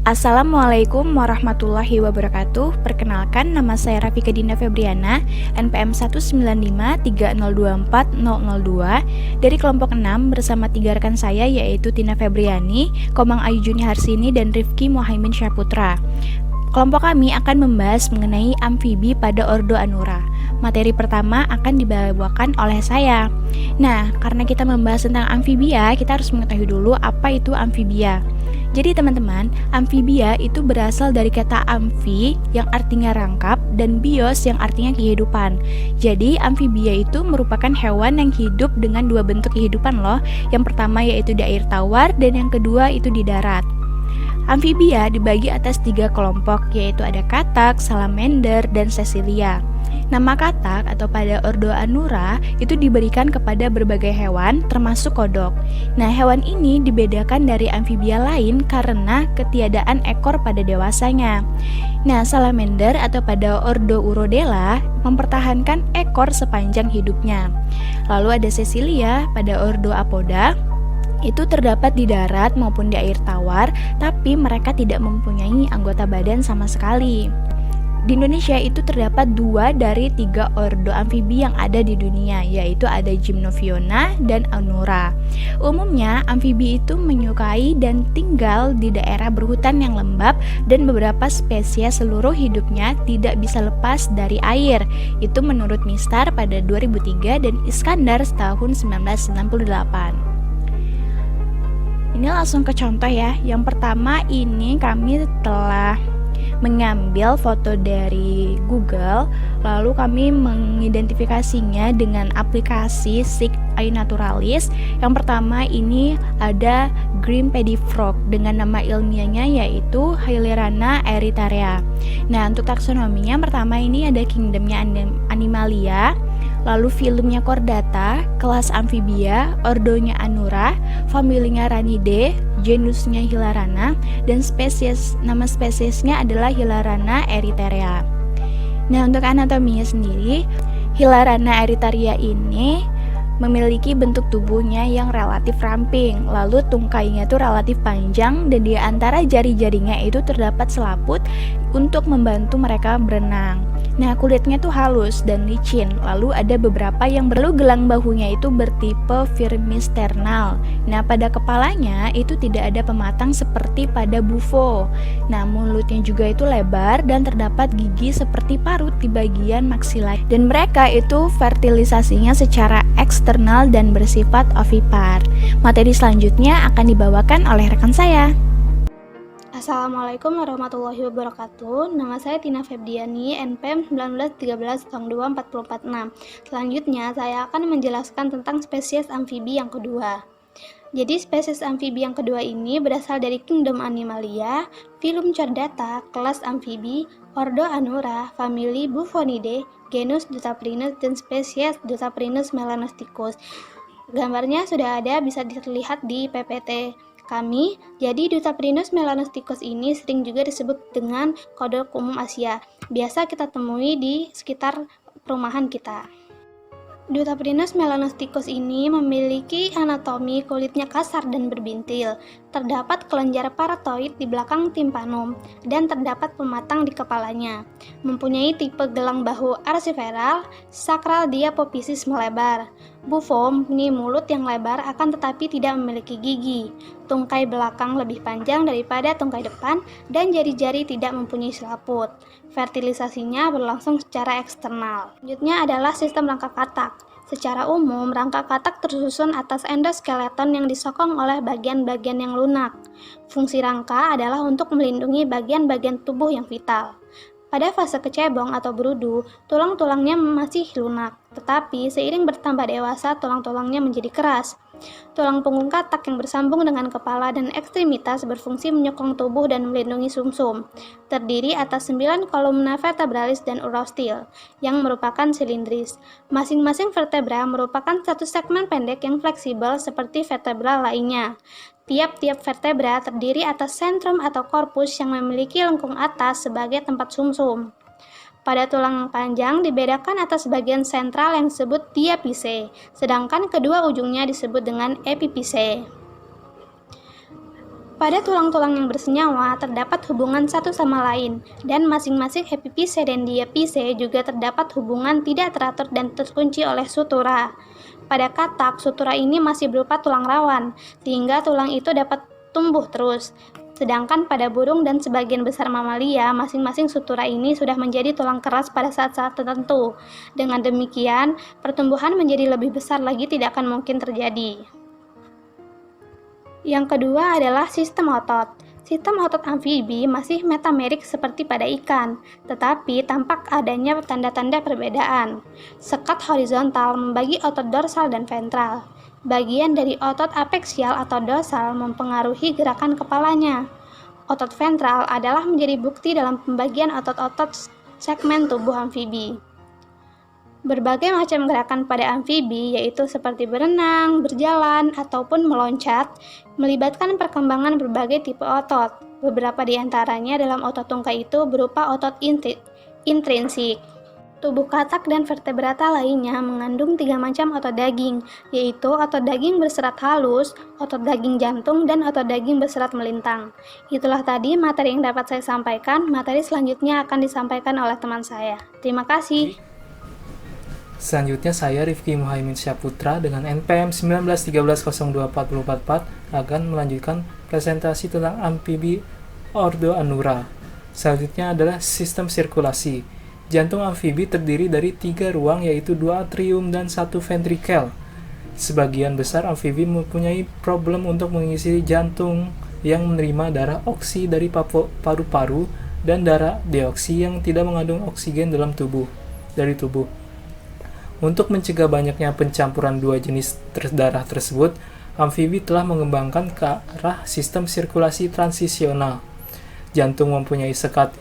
Assalamualaikum warahmatullahi wabarakatuh. Perkenalkan, nama saya Rafika Dinda Febriana, NPM 19530240002 dari kelompok 6 bersama 3 rekan saya yaitu Tina Febriani, Komang Ayu Juni Harsini, dan Rifki Mohaimin Syahputra. Kelompok kami akan membahas mengenai amfibi pada Ordo Anura. Materi pertama akan dibawakan oleh saya. Nah, karena kita membahas tentang amfibia, kita harus mengetahui dulu apa itu amfibia. Jadi teman-teman, amfibia itu berasal dari kata amfi yang artinya rangkap dan bios yang artinya kehidupan. Jadi amfibia itu merupakan hewan yang hidup dengan dua bentuk kehidupan loh. Yang pertama yaitu di air tawar dan yang kedua itu di darat. Amfibia dibagi atas 3 kelompok, yaitu ada katak, salamander, dan sesilia. Nama katak atau pada Ordo Anura itu diberikan kepada berbagai hewan termasuk kodok. Nah, hewan ini dibedakan dari amfibia lain karena ketiadaan ekor pada dewasanya. Nah, salamander atau pada Ordo Urodela mempertahankan ekor sepanjang hidupnya. Lalu ada sesilia pada Ordo Apoda, itu terdapat di darat maupun di air tawar, tapi mereka tidak mempunyai anggota badan sama sekali. Di Indonesia itu terdapat 2 dari 3 ordo amfibi yang ada di dunia, yaitu ada Gymnophiona dan Anura. Umumnya, amfibi itu menyukai dan tinggal di daerah berhutan yang lembab dan beberapa spesies seluruh hidupnya tidak bisa lepas dari air. Itu menurut Mistar pada 2003 dan Iskandar tahun 1998. Ini langsung ke contoh ya. Yang pertama ini kami telah mengambil foto dari Google, lalu kami mengidentifikasinya dengan aplikasi Seek iNaturalis. Yang pertama ini ada Green Pedifrog dengan nama ilmiahnya yaitu Hylarana eritrea. Nah, untuk taksonominya pertama ini ada kingdomnya Animalia, lalu filumnya Chordata, kelas amfibia, ordonya Anura, familinya Ranidae, genusnya Hylarana, dan nama spesiesnya adalah Hylarana eritrea. Nah, untuk anatominya sendiri, Hylarana eritrea ini memiliki bentuk tubuhnya yang relatif ramping, lalu tungkainya itu relatif panjang dan di antara jari-jarinya itu terdapat selaput untuk membantu mereka berenang. Nah, kulitnya tuh halus dan licin, lalu ada beberapa yang perlu gelang bahunya itu bertipe firmisternal. Nah, pada kepalanya itu tidak ada pematang seperti pada bufo. Nah, mulutnya juga itu lebar dan terdapat gigi seperti parut di bagian maksilah. Dan mereka itu fertilisasinya secara eksternal dan bersifat ovipar. Materi selanjutnya akan dibawakan oleh rekan saya. Assalamualaikum warahmatullahi wabarakatuh. Nama saya Tina Febriani, NPM 1913-24446. Selanjutnya, saya akan menjelaskan tentang spesies amfibi yang kedua. Jadi, spesies amfibi yang kedua ini berasal dari Kingdom Animalia, filum Chordata, kelas amfibi, Ordo Anura, famili Buffonidae, genus Dutaprinus, dan spesies Dutaprinus melanosticus. Gambarnya sudah ada, bisa dilihat di PPT kami. Jadi Dutaprinus melanosticus ini sering juga disebut dengan kodok umum Asia. Biasa kita temui di sekitar perumahan kita. Dutaprinus melanosticus ini memiliki anatomi kulitnya kasar dan berbintil. Terdapat kelenjar paratoid di belakang timpanum dan terdapat pematang di kepalanya. Mempunyai tipe gelang bahu arsiferal, sakral diapofisis melebar. Bufo mempunyai mulut yang lebar akan tetapi tidak memiliki gigi. Tungkai belakang lebih panjang daripada tungkai depan dan jari-jari tidak mempunyai selaput. Fertilisasinya berlangsung secara eksternal. Selanjutnya adalah sistem rangka katak. Secara umum, rangka katak tersusun atas endoskeleton yang disokong oleh bagian-bagian yang lunak. Fungsi rangka adalah untuk melindungi bagian-bagian tubuh yang vital. Pada fase kecebong atau berudu, tulang-tulangnya masih lunak, tetapi seiring bertambah dewasa, tulang-tulangnya menjadi keras. Tulang punggung katak yang bersambung dengan kepala dan ekstremitas berfungsi menyokong tubuh dan melindungi sumsum. Terdiri atas 9 kolumna vertebralis dan urostil, yang merupakan silindris. Masing-masing vertebra merupakan satu segmen pendek yang fleksibel seperti vertebra lainnya. Tiap-tiap vertebra terdiri atas sentrum atau korpus yang memiliki lengkung atas sebagai tempat sumsum. Pada tulang panjang dibedakan atas bagian sentral yang disebut diapise, sedangkan kedua ujungnya disebut dengan epipise. Pada tulang-tulang yang bersenyawa terdapat hubungan satu sama lain, dan masing-masing epipise dan diapise juga terdapat hubungan tidak teratur dan terkunci oleh sutura. Pada katak, sutura ini masih berupa tulang rawan, sehingga tulang itu dapat tumbuh terus. Sedangkan pada burung dan sebagian besar mamalia, masing-masing sutura ini sudah menjadi tulang keras pada saat-saat tertentu. Dengan demikian, pertumbuhan menjadi lebih besar lagi tidak akan mungkin terjadi. Yang kedua adalah sistem otot. Sistem otot amfibi masih metamerik seperti pada ikan, tetapi tampak adanya tanda-tanda perbedaan. Sekat horizontal membagi otot dorsal dan ventral. Bagian dari otot apeksial atau dorsal mempengaruhi gerakan kepalanya. Otot ventral adalah menjadi bukti dalam pembagian otot-otot segmen tubuh amfibi. Berbagai macam gerakan pada amfibi, yaitu seperti berenang, berjalan, ataupun meloncat, melibatkan perkembangan berbagai tipe otot. Beberapa di antaranya dalam otot tungkai itu berupa otot intrinsik. Tubuh katak dan vertebrata lainnya mengandung 3 macam otot daging, yaitu otot daging berserat halus, otot daging jantung, dan otot daging berserat melintang. Itulah tadi materi yang dapat saya sampaikan. Materi selanjutnya akan disampaikan oleh teman saya. Terima kasih. Selanjutnya saya Rifki Muhaimin Syahputra dengan NPM 1913024044 akan melanjutkan presentasi tentang amfibi Ordo Anura. Selanjutnya adalah sistem sirkulasi. Jantung amfibi terdiri dari 3 ruang yaitu 2 atrium dan 1 ventrikel. Sebagian besar amfibi mempunyai problem untuk mengisi jantung yang menerima darah oksi dari paru-paru dan darah deoksi yang tidak mengandung oksigen dalam tubuh. Untuk mencegah banyaknya pencampuran dua jenis darah tersebut, amfibi telah mengembangkan ke arah sistem sirkulasi transisional. Jantung mempunyai sekat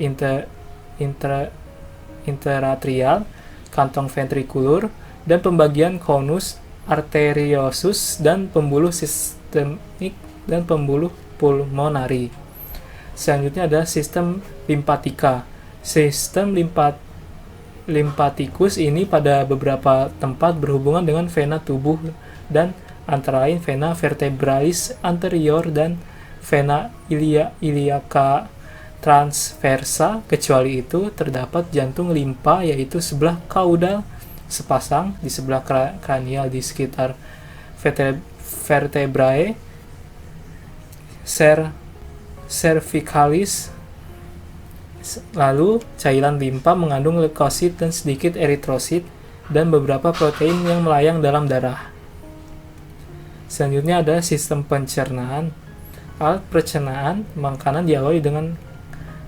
interatrial, kantong ventrikulur, dan pembagian conus arteriosus dan pembuluh sistemik dan pembuluh pulmonari. Selanjutnya adalah sistem limpatika. Sistem limpatikus ini pada beberapa tempat berhubungan dengan vena tubuh dan antara lain vena vertebralis anterior dan vena iliaca transversa. Kecuali itu terdapat jantung limpa yaitu sebelah kaudal sepasang di sebelah kranial di sekitar vertebrae cervicalis. Lalu, cairan limpa mengandung leukosit dan sedikit eritrosit dan beberapa protein yang melayang dalam darah. Selanjutnya ada sistem pencernaan. Alat pencernaan makanan diawali dengan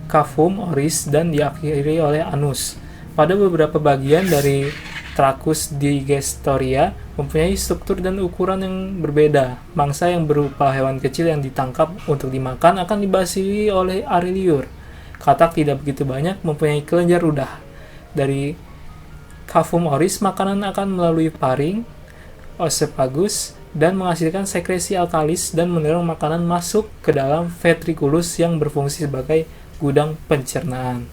cavum oris dan diakhiri oleh anus. Pada beberapa bagian dari trakus digestoria mempunyai struktur dan ukuran yang berbeda. Mangsa yang berupa hewan kecil yang ditangkap untuk dimakan akan dibasui oleh ari liur. Katak tidak begitu banyak, mempunyai kelenjar ludah. Dari cavum oris, makanan akan melalui paring, oesophagus, dan menghasilkan sekresi alkalis dan mendorong makanan masuk ke dalam ventriculus yang berfungsi sebagai gudang pencernaan.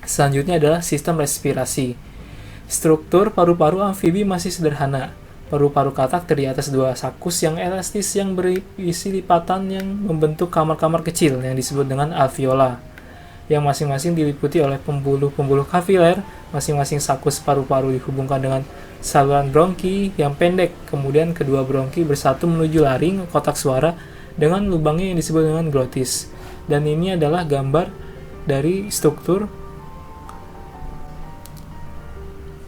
Selanjutnya adalah sistem respirasi. Struktur paru-paru amfibi masih sederhana. Paru-paru katak terdiri atas 2 sakus yang elastis yang berisi lipatan yang membentuk kamar-kamar kecil yang disebut dengan alveola, yang masing-masing diliputi oleh pembuluh-pembuluh kapiler. Masing-masing sakus paru-paru dihubungkan dengan saluran bronki yang pendek. Kemudian kedua bronki bersatu menuju laring, kotak suara, dengan lubangnya yang disebut dengan glotis. Dan ini adalah gambar dari struktur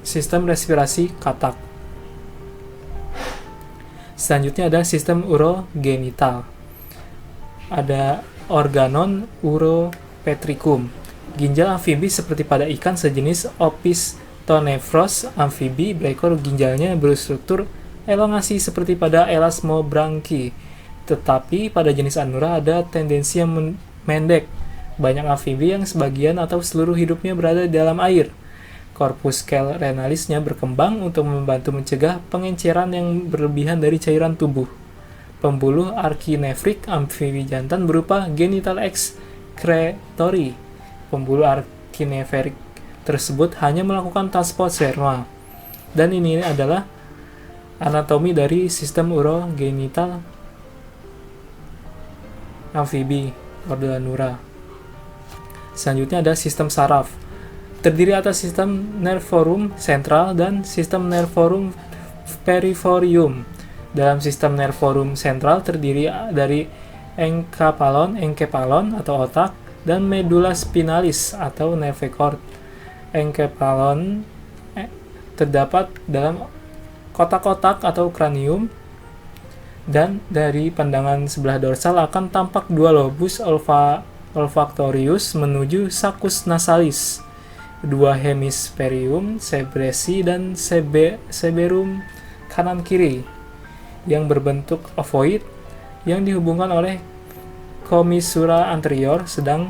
sistem respirasi katak. Selanjutnya ada sistem urogenital. Ada organon uropetricum. Ginjal amfibi seperti pada ikan sejenis Opisthonephrus amfibi, berekor ginjalnya berstruktur elongasi seperti pada Elasmobranchi. Tetapi pada jenis Anura ada tendensi yang mendek. Banyak amfibi yang sebagian atau seluruh hidupnya berada di dalam air. Corpus renalisnya berkembang untuk membantu mencegah pengenceran yang berlebihan dari cairan tubuh. Pembuluh arkinefrik amfibi jantan berupa genital excretory. Pembuluh arkinefrik tersebut hanya melakukan transport sperma. Dan ini adalah anatomi dari sistem urogenital amfibi Ordo Anura. Selanjutnya ada sistem saraf. Terdiri atas sistem nervorum sentral dan sistem nervorum peripherum. Dalam sistem nervorum sentral terdiri dari enkepalon atau otak, dan medula spinalis atau nerve cord. Enkepalon terdapat dalam kotak-kotak atau kranium, dan dari pandangan sebelah dorsal akan tampak dua lobus olfactorius menuju saccus nasalis, dua hemisferium sebresi dan seberum kanan kiri yang berbentuk ovoid yang dihubungkan oleh commissura anterior, sedang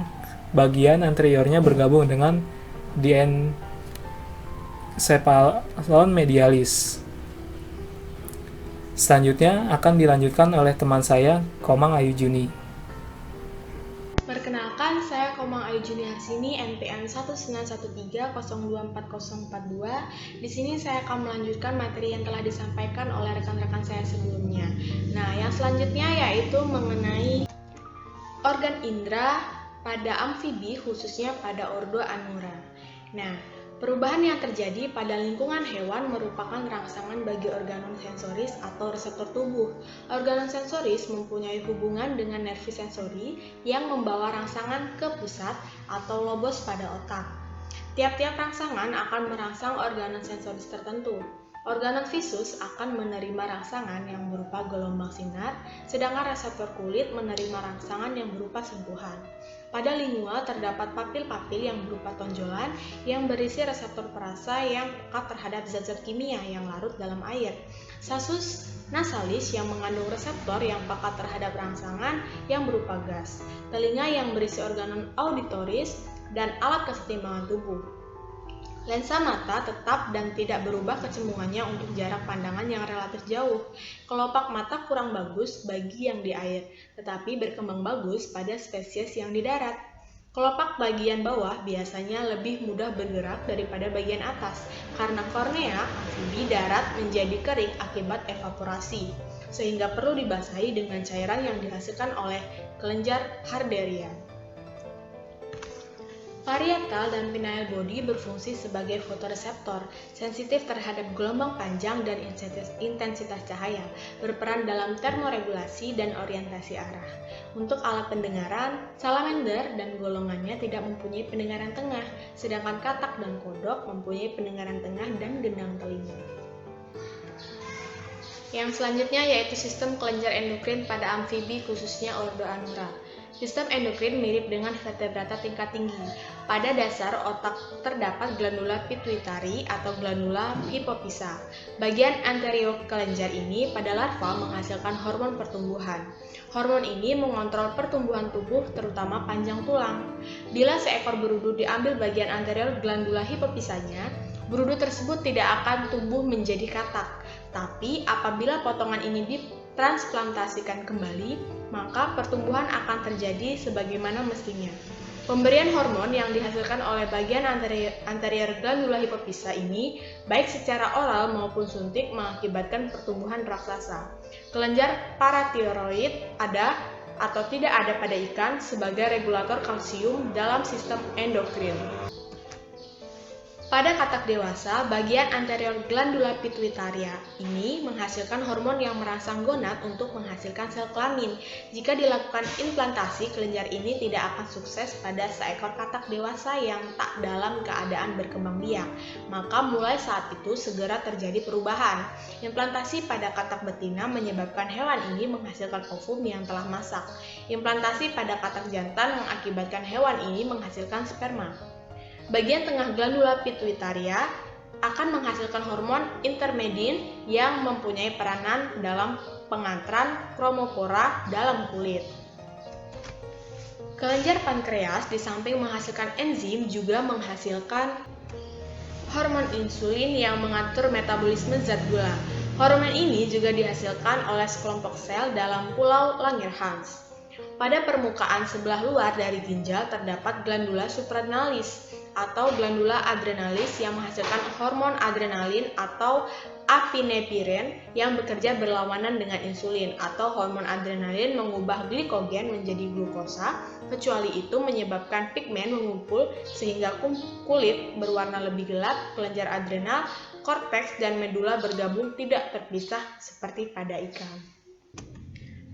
bagian anteriornya bergabung dengan diencephalon medialis. Selanjutnya akan dilanjutkan oleh teman saya, Komang Ayu Juni. Perkenalkan, saya Komang Ayu Juni Harsini, NPM 1913042. Di sini saya akan melanjutkan materi yang telah disampaikan oleh rekan-rekan saya sebelumnya. Nah, yang selanjutnya yaitu mengenai organ indera pada amfibi, khususnya pada Ordo Anura. Nah, perubahan yang terjadi pada lingkungan hewan merupakan rangsangan bagi organum sensoris atau reseptor tubuh. Organum sensoris mempunyai hubungan dengan nervi sensori yang membawa rangsangan ke pusat atau lobos pada otak. Tiap-tiap rangsangan akan merangsang organum sensoris tertentu. Organum visus akan menerima rangsangan yang berupa gelombang sinar, sedangkan reseptor kulit menerima rangsangan yang berupa sentuhan. Pada lingua terdapat papil-papil yang berupa tonjolan yang berisi reseptor perasa yang peka terhadap zat-zat kimia yang larut dalam air. Sasus nasalis yang mengandung reseptor yang peka terhadap rangsangan yang berupa gas. Telinga yang berisi organum auditoris dan alat kesetimbangan tubuh. Lensa mata tetap dan tidak berubah kecembungannya untuk jarak pandangan yang relatif jauh. Kelopak mata kurang bagus bagi yang di air, tetapi berkembang bagus pada spesies yang di darat. Kelopak bagian bawah biasanya lebih mudah bergerak daripada bagian atas, karena kornea amfibi darat menjadi kering akibat evaporasi, sehingga perlu dibasahi dengan cairan yang dihasilkan oleh kelenjar Harderian. Parietal dan pineal body berfungsi sebagai fotoreseptor, sensitif terhadap gelombang panjang dan intensitas cahaya, berperan dalam termoregulasi dan orientasi arah. Untuk alat pendengaran, salamander dan golongannya tidak mempunyai pendengaran tengah, sedangkan katak dan kodok mempunyai pendengaran tengah dan gendang telinga. Yang selanjutnya yaitu sistem kelenjar endokrin pada amfibi, khususnya Ordo Anura. Sistem endokrin mirip dengan vertebrata tingkat tinggi. Pada dasar otak terdapat glandula pituitari atau glandula hipofisa. Bagian anterior kelenjar ini pada larva menghasilkan hormon pertumbuhan. Hormon ini mengontrol pertumbuhan tubuh, terutama panjang tulang. Bila seekor berudu diambil bagian anterior glandula hipofisanya, berudu tersebut tidak akan tumbuh menjadi katak. Tapi apabila potongan ini ditransplantasikan kembali, maka pertumbuhan akan terjadi sebagaimana mestinya. Pemberian hormon yang dihasilkan oleh bagian anterior glandula hipofisa ini, baik secara oral maupun suntik, mengakibatkan pertumbuhan raksasa. Kelenjar paratiroid ada atau tidak ada pada ikan sebagai regulator kalsium dalam sistem endokrin. Pada katak dewasa, bagian anterior glandula pituitaria ini menghasilkan hormon yang merangsang gonad untuk menghasilkan sel kelamin. Jika dilakukan implantasi, kelenjar ini tidak akan sukses pada seekor katak dewasa yang tak dalam keadaan berkembang biak. Maka mulai saat itu segera terjadi perubahan. Implantasi pada katak betina menyebabkan hewan ini menghasilkan ovum yang telah masak. Implantasi pada katak jantan mengakibatkan hewan ini menghasilkan sperma. Bagian tengah glandula pituitaria akan menghasilkan hormon intermedin yang mempunyai peranan dalam pengantran kromopora dalam kulit. Kelenjar pankreas di samping menghasilkan enzim juga menghasilkan hormon insulin yang mengatur metabolisme zat gula. Hormon ini juga dihasilkan oleh sekelompok sel dalam pulau Langerhans. Pada permukaan sebelah luar dari ginjal terdapat glandula supranalis. atau glandula adrenalis yang menghasilkan hormon adrenalin atau apinepirin yang bekerja berlawanan dengan insulin, atau hormon adrenalin mengubah glikogen menjadi glukosa. Kecuali itu menyebabkan pigmen mengumpul sehingga kulit berwarna lebih gelap, kelenjar adrenal, korteks, dan medula bergabung tidak terpisah seperti pada ikan.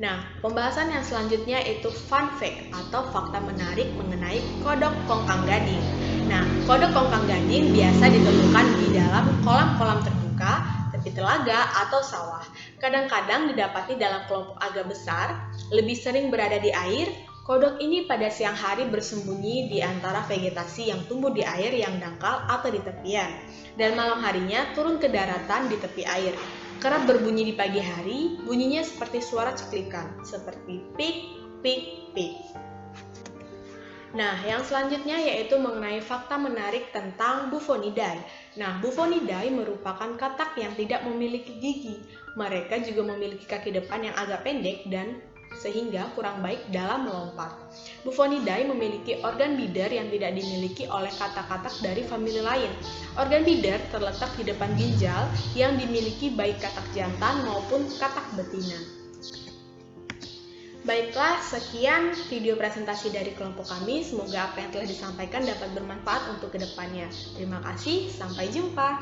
Nah, pembahasan yang selanjutnya itu fun fact atau fakta menarik mengenai kodok kongkang gading. Nah, kodok kongkang gading biasa ditemukan di dalam kolam-kolam terbuka, tepi telaga, atau sawah. Kadang-kadang didapati dalam kelompok agak besar, lebih sering berada di air. Kodok ini pada siang hari bersembunyi di antara vegetasi yang tumbuh di air yang dangkal atau di tepian, dan malam harinya turun ke daratan di tepi air. Kerap berbunyi di pagi hari, bunyinya seperti suara ceklikan, seperti pik, pik, pik. Nah, yang selanjutnya yaitu mengenai fakta menarik tentang Bufonidae. Nah, Bufonidae merupakan katak yang tidak memiliki gigi. Mereka juga memiliki kaki depan yang agak pendek dan sehingga kurang baik dalam melompat. Bufonidae memiliki organ bidder yang tidak dimiliki oleh katak-katak dari famili lain. Organ bidder terletak di depan ginjal yang dimiliki baik katak jantan maupun katak betina. Baiklah, sekian video presentasi dari kelompok kami. Semoga apa yang telah disampaikan dapat bermanfaat untuk kedepannya. Terima kasih, sampai jumpa.